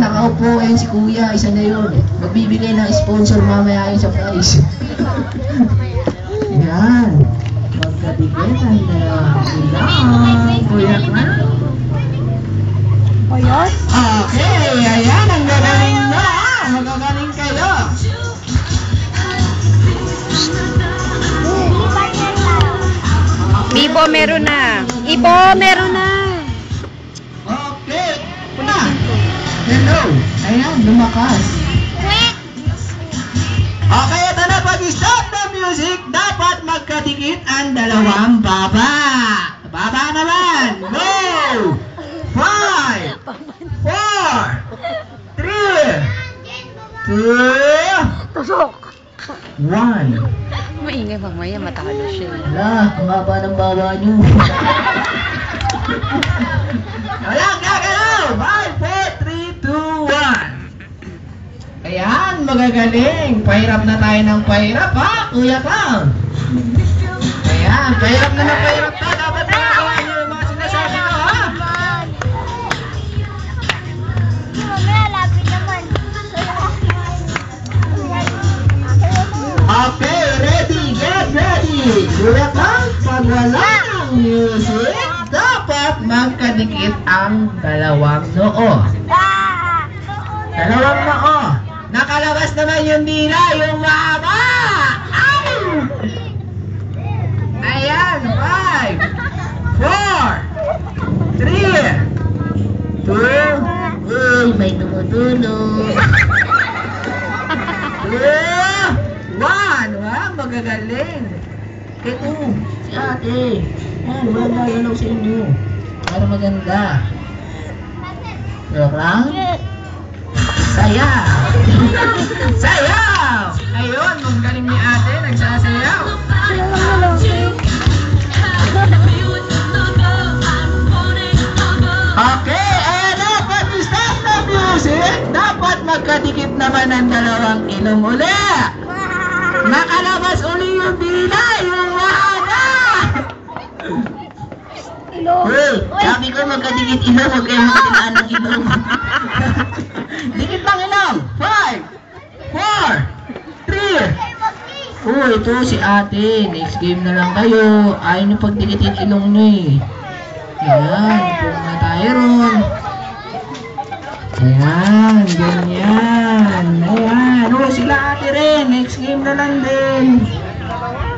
nakaupo, ayan si Kuya, isa na yun. Magbibigay ng sponsor mamaya yun sa prize. Yan. Magkatikitan na lang. Kuya ka. Ayos? Okay, ayan, ang gagaling na. Magagaling kayo. Bibo, meron na. Ibo, meron na. Okay. Hello. Ayan, lumakas. Okay, ito na. Pag-stop na music, dapat magkadikit ang dalawang baba. Baba naman. Go! 5, 4, 3, 2, Tusok. 1. Maingay mamaya, matalo siya. Wala, ang haba ng baba nyo. Wala, gagalaw! 5, 4, 3, 2, 1. Ayan, magagaling. Pahirap na tayo ng pahirap, ha? Kuya Clown. Ayan, pahirap na ng pahirap to. Dapat magagawa nyo yung mga sinasabi ko, ha? Okay, ready, get ready. Kuya Clown, pag wala ng music, dapat magkadikit ang dalawang noo. Dalawang noo. Nakalabas naman yung dila, yung mahaba. Ay! Ayan, 5, 4, 3, 2, uy, may tumutulong. 2, 1. Wow, magagaling. Ito, si ate. Yan, walang nagalaw sa inyo. Para maganda. Joke lang? Sayaw! Sayaw! Ayun, magaling ni ate, nagsasayaw. Okay, ayan na, pag-stop na music, dapat magkadikit naman ang dalawang ilong uli. Nakalabas uli yung dila, yung mahaba. Hey, sabi ko magkadikit ilong, huwag kayo magkatilaan ng ilong. Dikit lang ilong. 5, 4, 3. Oh, ito si ate. Next game na lang kayo. Ayaw nyo pagdikitin ilong nyo eh. Ayan, puro na tayo ron. Ayan, ganyan. Ayan, oh sila ate rin. Next game na lang din.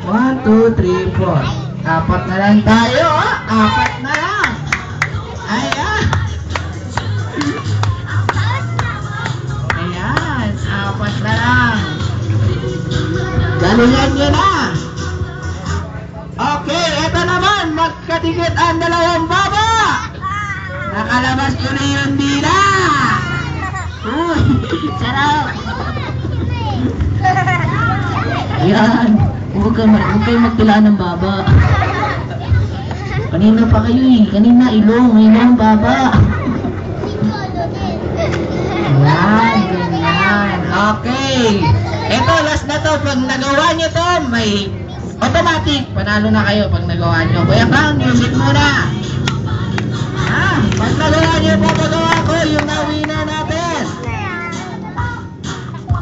1, 2, 3, 4. Apat na lang tayo, ha? Apat na lang. Ayan. Ayan, apat na lang. Galingan nyo na. Okay, eto naman. Magkadikit ang dalawang baba. Nakalabas uli yung dila. Uy, sarap. Ayan. Huwag kayo magtilaan ng baba. Kanina pa kayo eh. Kanina ilong. Ngayon baba. Ayan, ganyan. Okay. Ito, last na to. Pag nagawa nyo to, may automatic. Panalo na kayo pag nagawa nyo. Kuya Clown, music muna. Pag nagawa nyo, papagawa ko yung na-winner natin.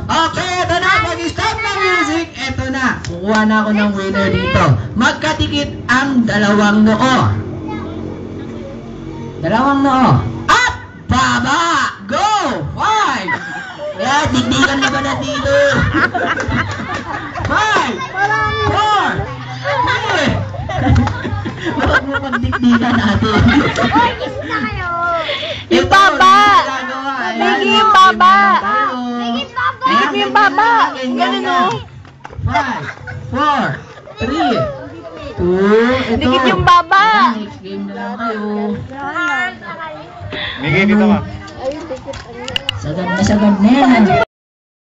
Okay, ito na. Pag-stop ng music, ito na. Kukuha na ako ng winner dito. Magkatikit ang dalawang noo. Dalawang noo. Up! Baba! Go! 5! Yeah, digdigan na ba na dito? 5! 4! 3! Huwag mo pagdigdigan natin. Yung baba! Bigay yung baba! Bigay yung baba! Ganun o. 5, 4, 3, 2, Dikit yung baba! Next game na lang kayo. Bigay dito ka. Sagad na yan.